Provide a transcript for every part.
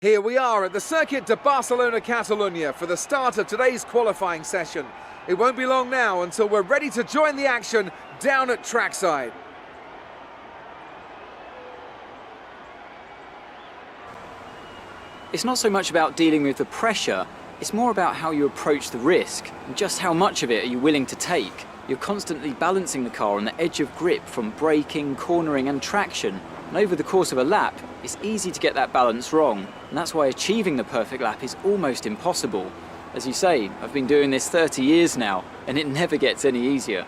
Here we are at the Circuit de Barcelona, Catalunya for the start of today's qualifying session. It won't be long now until we're ready to join the action down at trackside. It's not so much about dealing with the pressure, it's more about how you approach the risk and just how much of it are you willing to take. You're constantly balancing the car on the edge of grip from braking, cornering and traction. And over the course of a lap, it's easy to get that balance wrong. And that's why achieving the perfect lap is almost impossible. As you say, I've been doing this 30 years now, and it never gets any easier.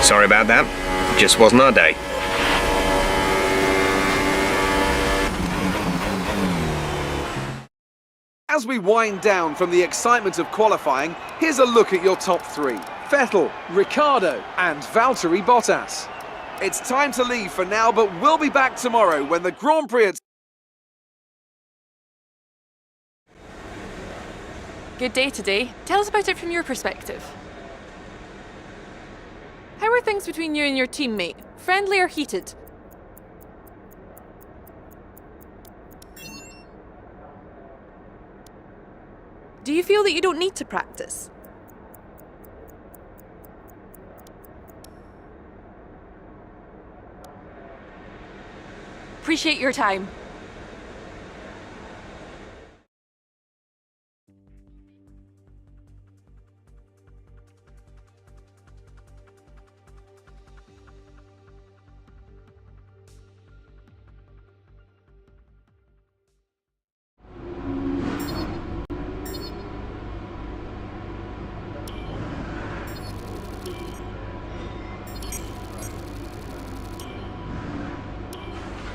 Sorry about that, just wasn't our day. As we wind down from the excitement of qualifying, here's a look at your top three. Vettel, Ricciardo and Valtteri Bottas. It's time to leave for now, but we'll be back tomorrow when the Grand Prix at... Good day today. Tell us about it from your perspective. How are things between you and your teammate? Friendly or heated? Do you feel that you don't need to practice? Appreciate your time.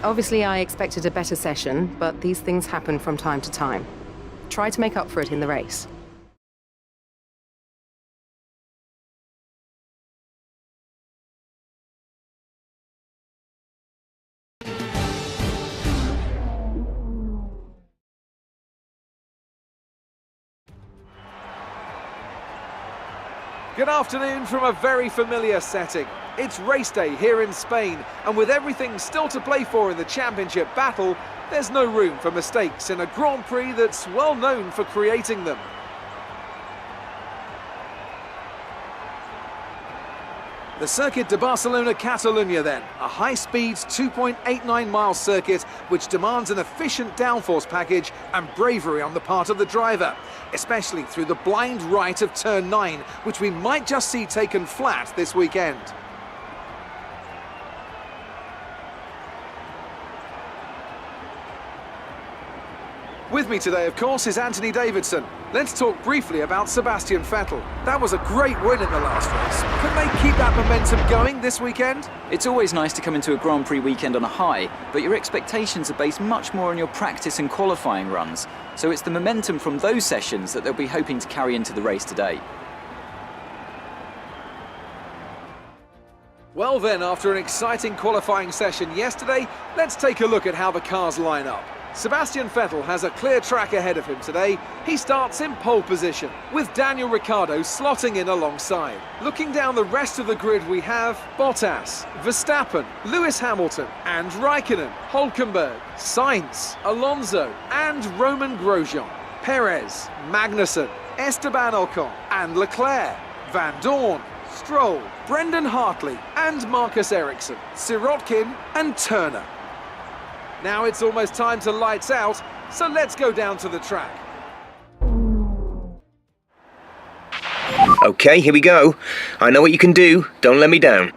Obviously, I expected a better session, but these things happen from time to time. Try to make up for it in the race. Good afternoon from a very familiar setting. It's race day here in Spain, and with everything still to play for in the championship battle, there's no room for mistakes in a Grand Prix that's well known for creating them. The Circuit de Barcelona, Catalunya then, a high-speed 2.89-mile circuit which demands an efficient downforce package and bravery on the part of the driver, especially through the blind right of turn 9, which we might just see taken flat this weekend. With me today, of course, is Anthony Davidson. Let's talk briefly about Sebastian Vettel. That was a great win in the last race. Can they keep that momentum going this weekend? It's always nice to come into a Grand Prix weekend on a high, but your expectations are based much more on your practice and qualifying runs. So it's the momentum from those sessions that they'll be hoping to carry into the race today. Well then, after an exciting qualifying session yesterday, let's take a look at how the cars line up. Sebastian Vettel has a clear track ahead of him today. He starts in pole position, with Daniel Ricciardo slotting in alongside. Looking down the rest of the grid, we have Bottas, Verstappen, Lewis Hamilton, and Raikkonen, Hülkenberg, Sainz, Alonso, and Roman Grosjean. Perez, Magnussen, Esteban Ocon, and Leclerc, Van Dorn, Stroll, Brendan Hartley, and Marcus Ericsson, Sirotkin, and Turner. Now it's almost time to lights out, so let's go down to the track. Okay, here we go. I know what you can do. Don't let me down.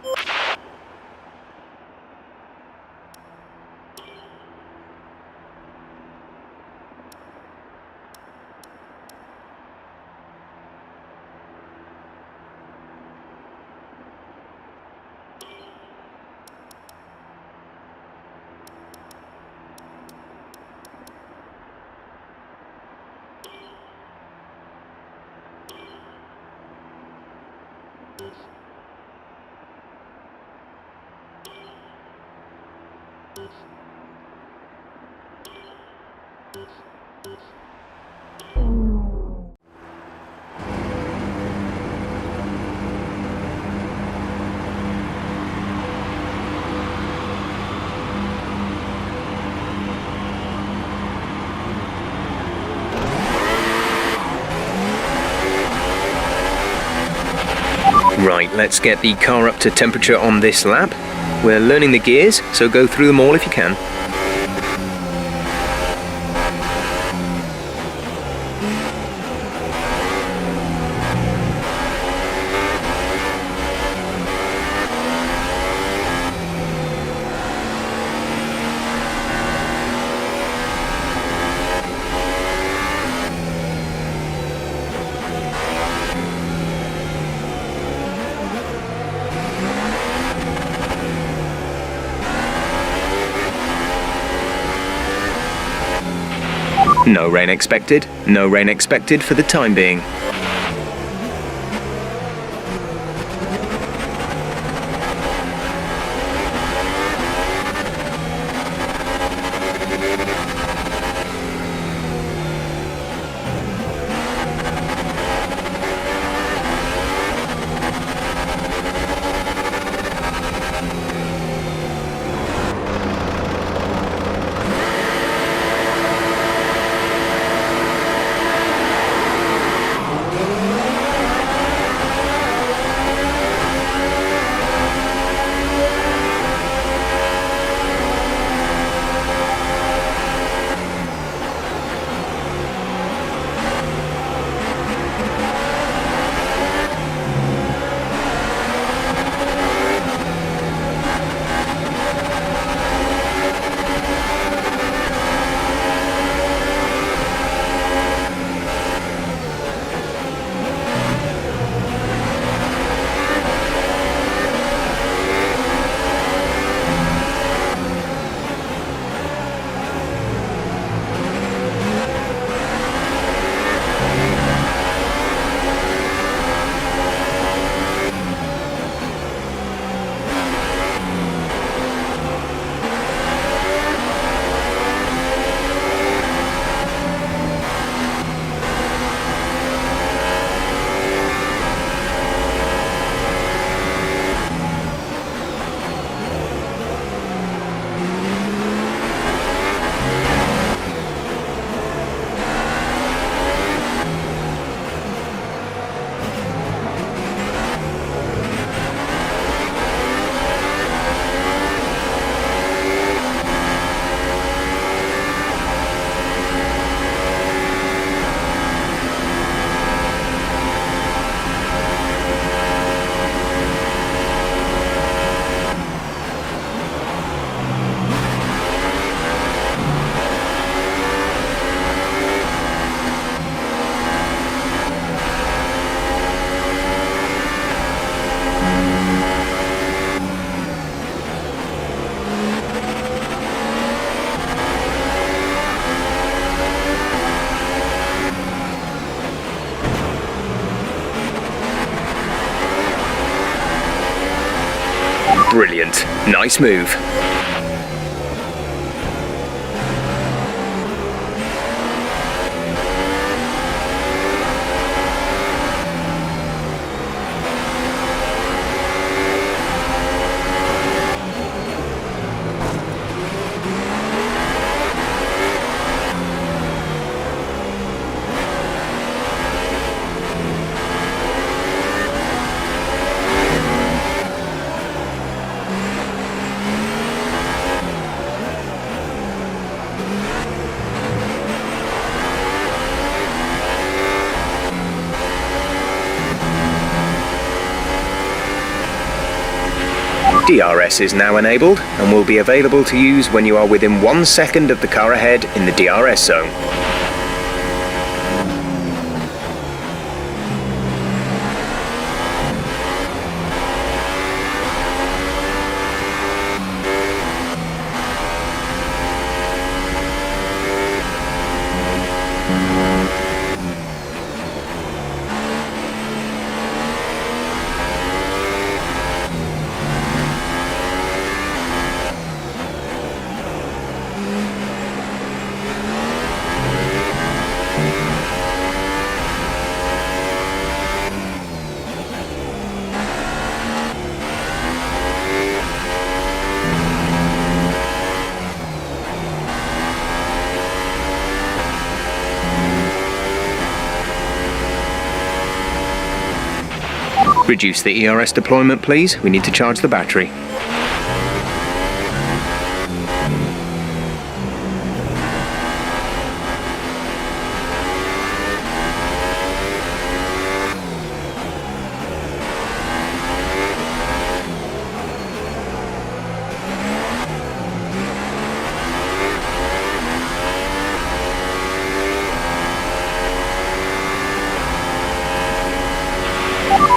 Right, let's get the car up to temperature on this lap. We're learning the gears, so go through them all if you can. No rain expected. No rain expected for the time being. Brilliant. Nice move. DRS is now enabled and will be available to use when you are within 1 second of the car ahead in the DRS zone. Reduce the ERS deployment, please. We need to charge the battery.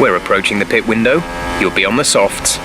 We're approaching the pit window. You'll be on the softs.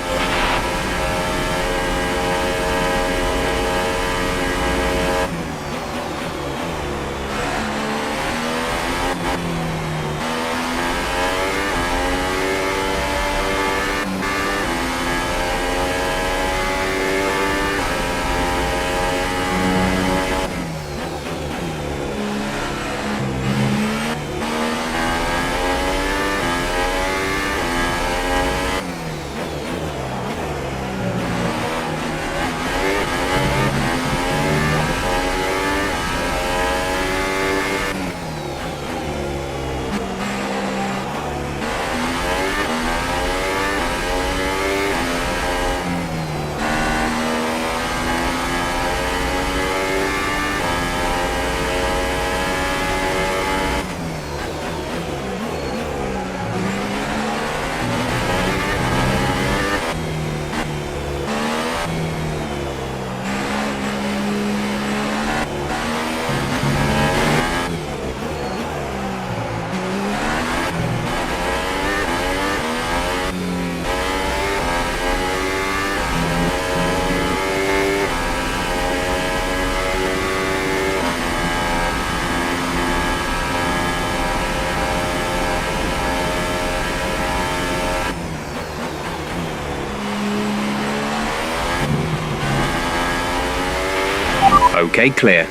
Okay, clear.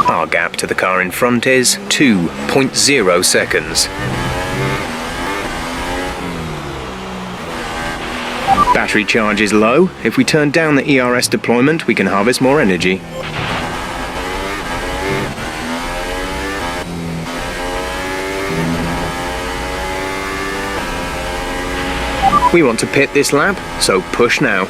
Our gap to the car in front is 2.0 seconds. Battery charge is low. If we turn down the ERS deployment, we can harvest more energy. We want to pit this lap, so push now.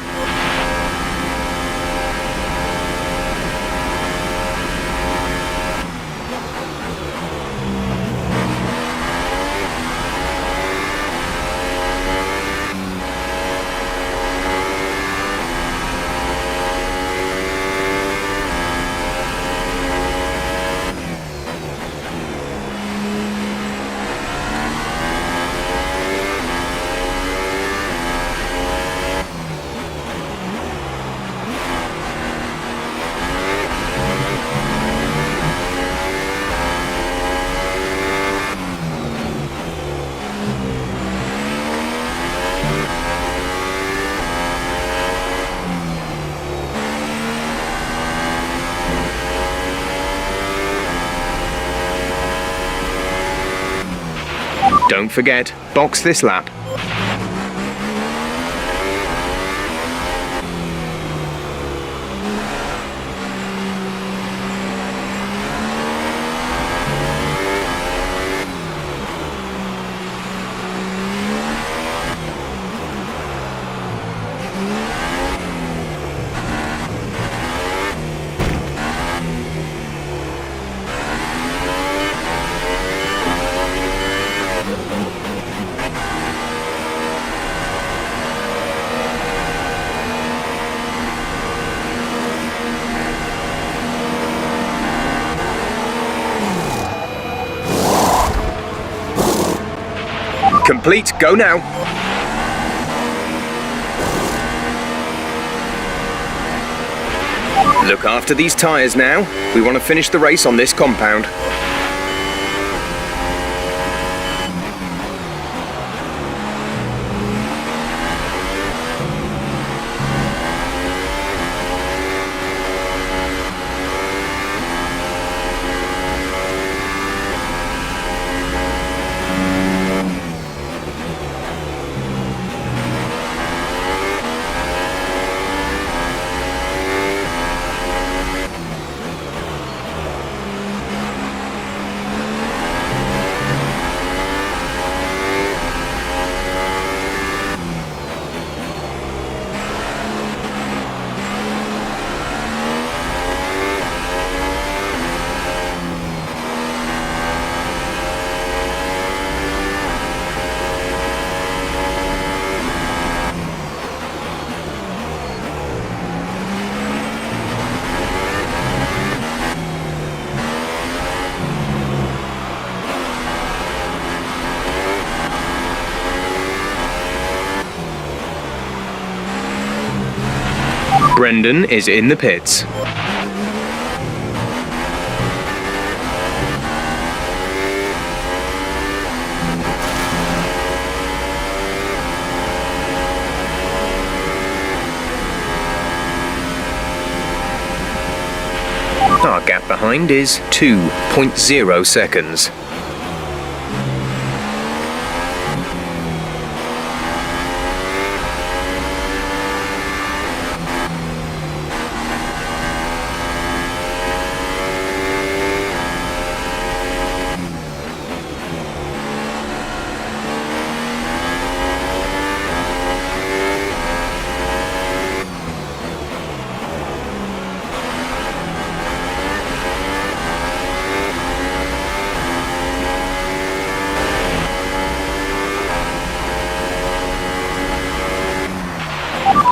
Don't forget, box this lap. Complete, go now. Look after these tyres now. We want to finish the race on this compound. Brendan is in the pits. Our gap behind is 2.0 seconds.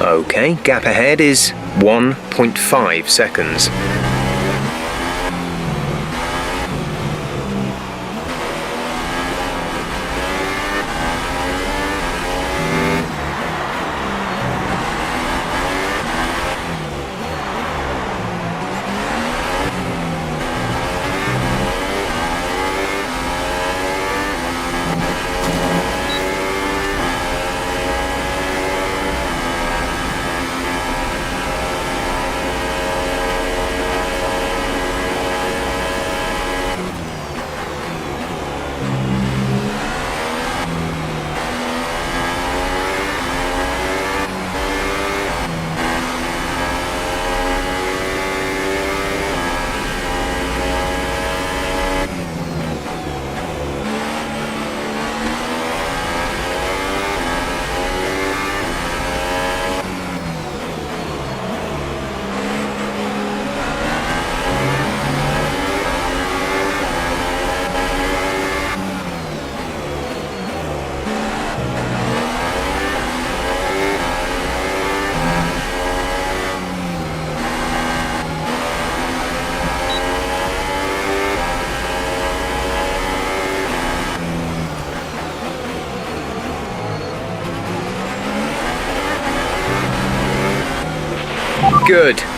Okay, gap ahead is 1.5 seconds.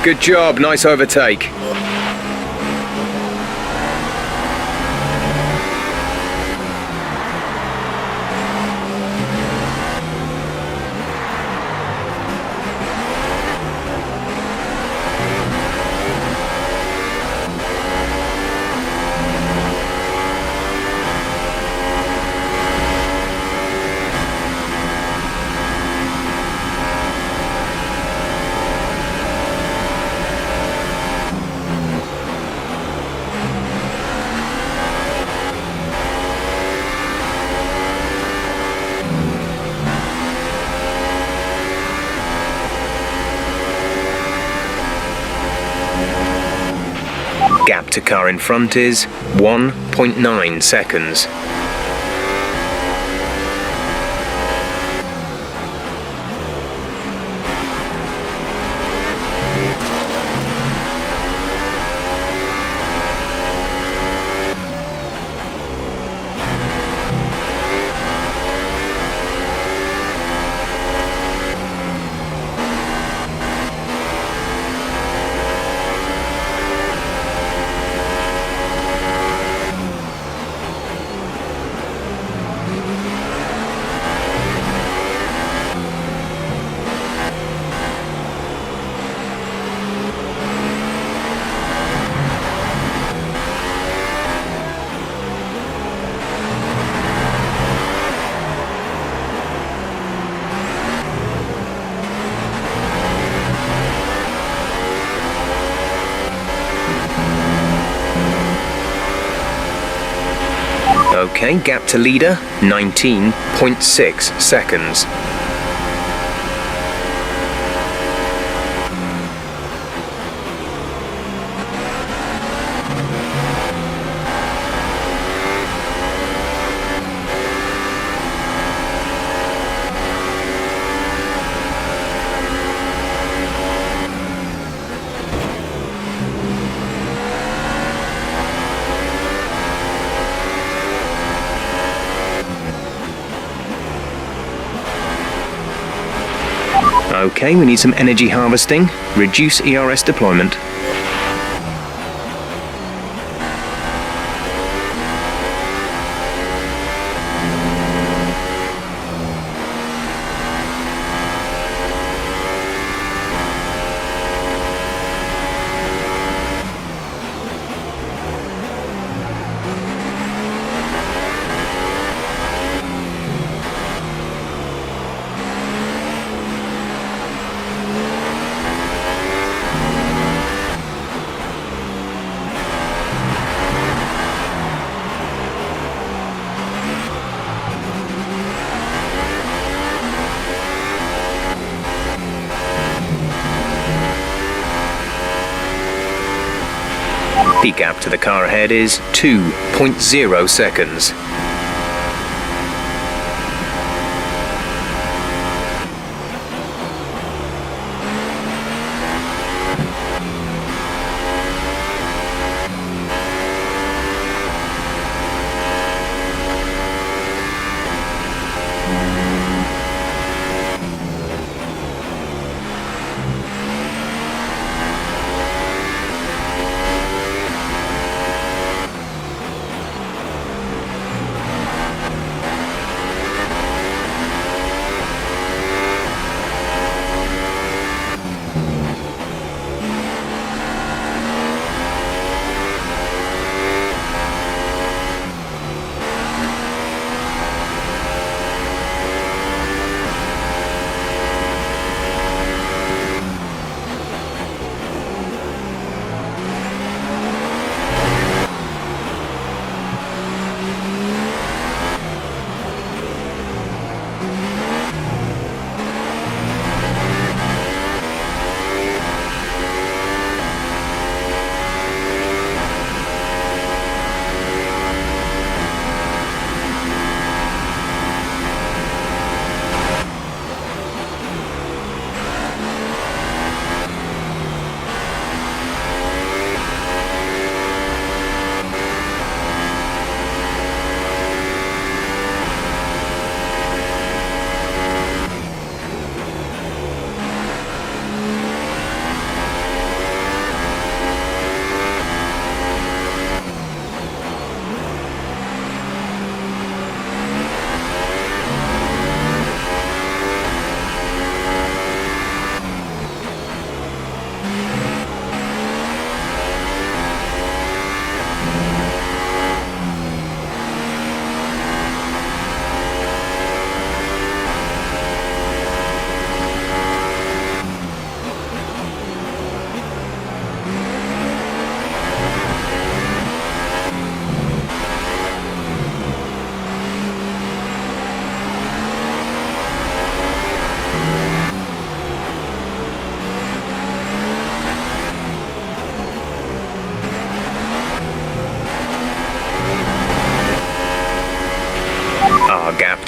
Good job, nice overtake. Gap to car in front is 1.9 seconds. Okay, gap to leader, 19.6 seconds. Okay, we need some energy harvesting. Reduce ERS deployment. The gap to the car ahead is 2.0 seconds.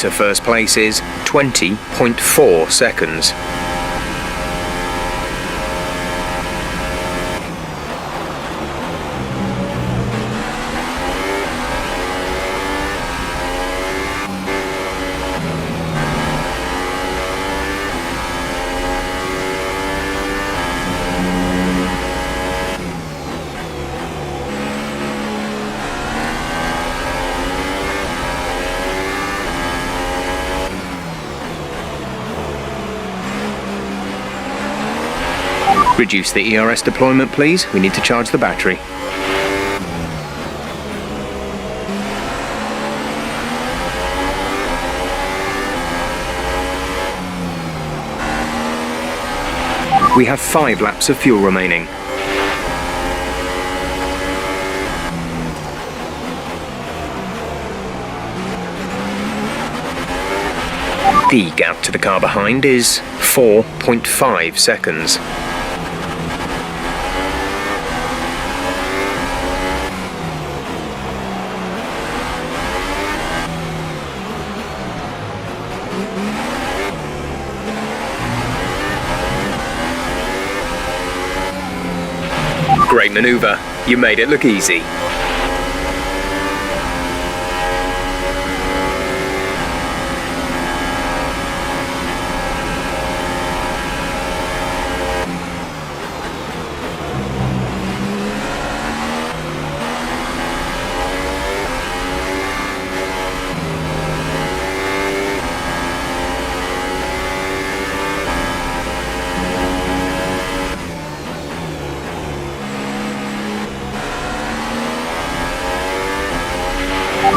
to first place is 20.4 seconds. Reduce the ERS deployment, please. We need to charge the battery. We have 5 laps of fuel remaining. The gap to the car behind is 4.5 seconds. Great maneuver. You made it look easy.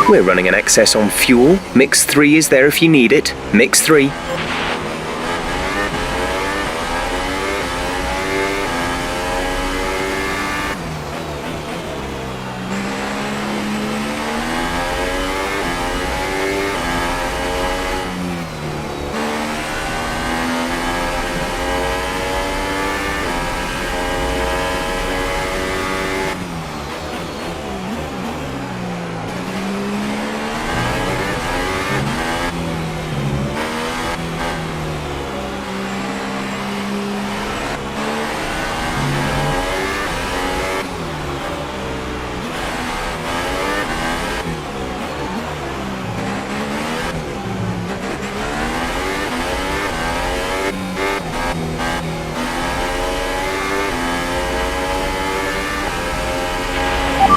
We're running an excess on fuel. Mix 3 is there if you need it. Mix 3.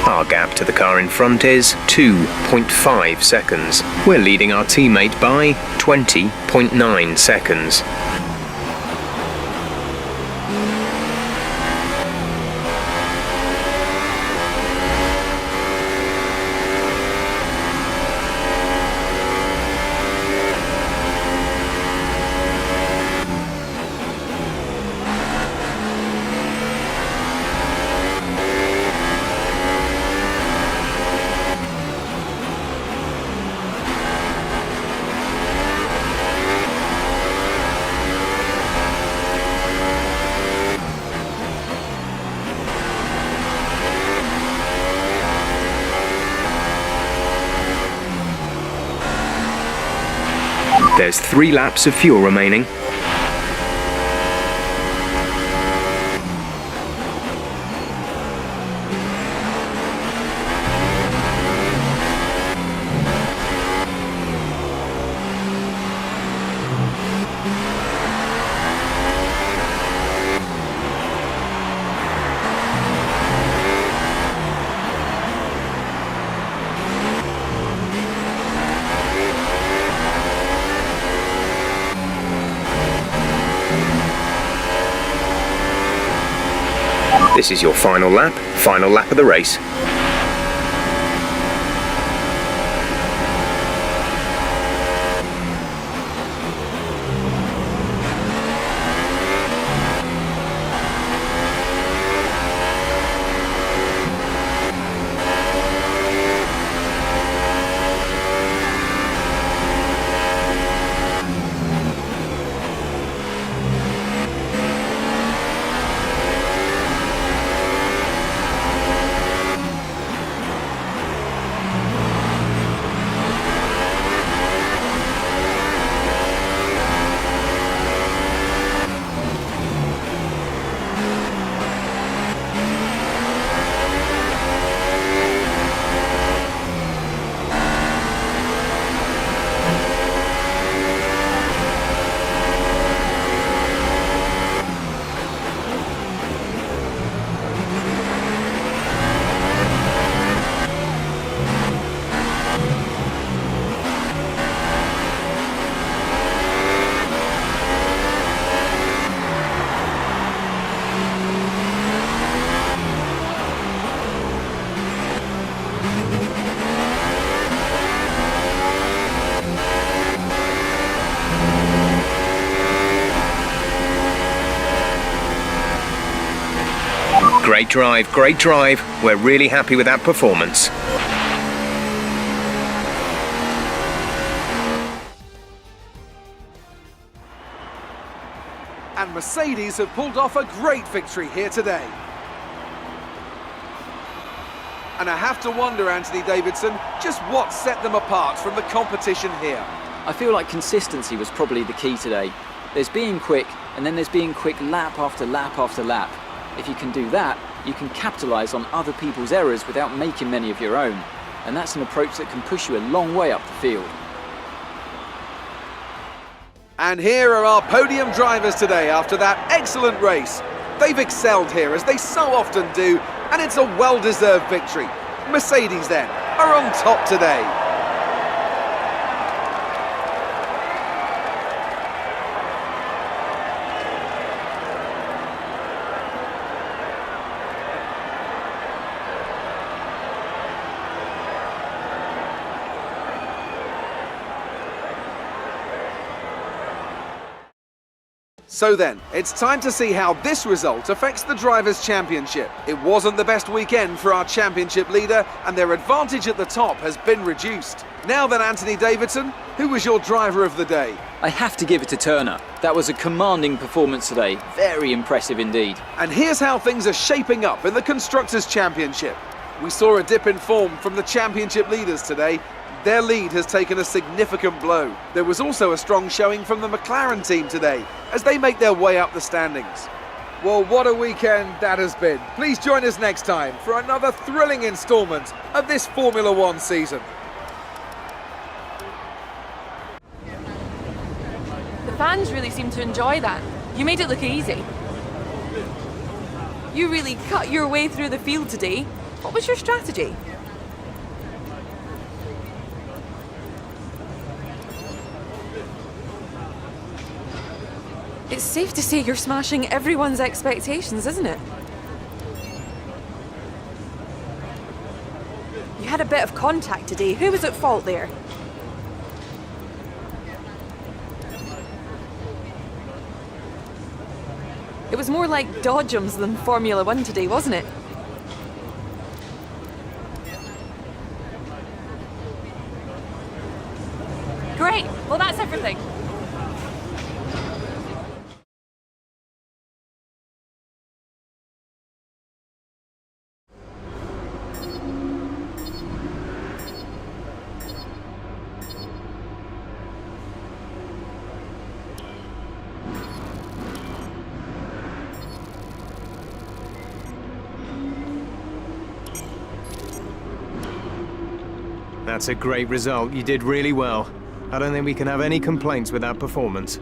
Our gap to the car in front is 2.5 seconds. We're leading our teammate by 20.9 seconds. There's 3 laps of fuel remaining. This is your final lap of the race. Great drive, great drive. We're really happy with that performance. And Mercedes have pulled off a great victory here today. And I have to wonder, Anthony Davidson, just what set them apart from the competition here. I feel like consistency was probably the key today. There's being quick, and then there's being quick lap after lap after lap. If you can do that, you can capitalise on other people's errors without making many of your own. And that's an approach that can push you a long way up the field. And here are our podium drivers today after that excellent race. They've excelled here, as they so often do, and it's a well-deserved victory. Mercedes, then, are on top today. So then, it's time to see how this result affects the Drivers' Championship. It wasn't the best weekend for our championship leader, and their advantage at the top has been reduced. Now then, Anthony Davidson, who was your driver of the day? I have to give it to Turner. That was a commanding performance today. Very impressive indeed. And here's how things are shaping up in the Constructors' Championship. We saw a dip in form from the championship leaders today. Their lead has taken a significant blow. There was also a strong showing from the McLaren team today, as they make their way up the standings. Well, what a weekend that has been. Please join us next time for another thrilling instalment of this Formula One season. The fans really seem to enjoy that. You made it look easy. You really cut your way through the field today. What was your strategy? It's safe to say you're smashing everyone's expectations, isn't it? You had a bit of contact today. Who was at fault there? It was more like dodgems than Formula One today, wasn't it? Great. Well, that's everything. That's a great result. You did really well. I don't think we can have any complaints with that performance.